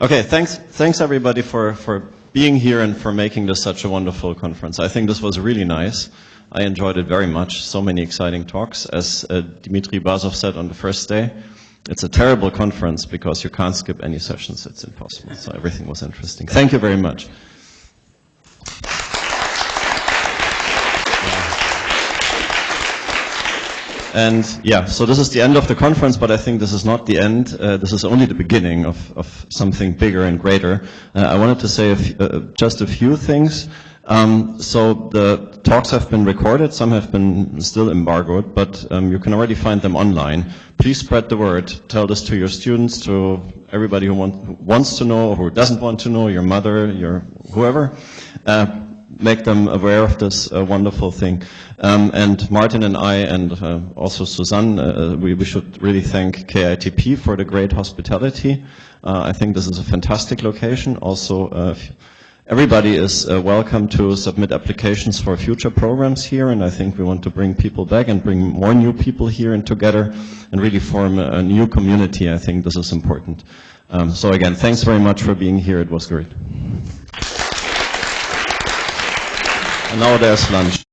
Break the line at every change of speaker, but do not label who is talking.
Okay, thanks everybody for being here and for making this such a wonderful conference. I think this was really nice. I enjoyed it very much. So many exciting talks. As Dmitry Bazov said on the first day, it's a terrible conference because you can't skip any sessions. It's impossible. So everything was interesting. Thank you very much. And yeah, so this is the end of the conference, but I think this is not the end. This is only the beginning of something bigger and greater. I wanted to say just a few things. So the talks have been recorded, some have been still embargoed, but you can already find them online. Please spread the word. Tell this to your students, to everybody who wants to know or who doesn't want to know, your mother, your whoever. Make them aware of this wonderful thing. And Martin and I and also Suzanne, we should really thank KITP for the great hospitality. I think this is a fantastic location. Also, everybody is welcome to submit applications for future programs here, and I think we want to bring people back and bring more new people here and together and really form a new community. I think this is important. So again, thanks very much for being here. It was great. And now there's lunch.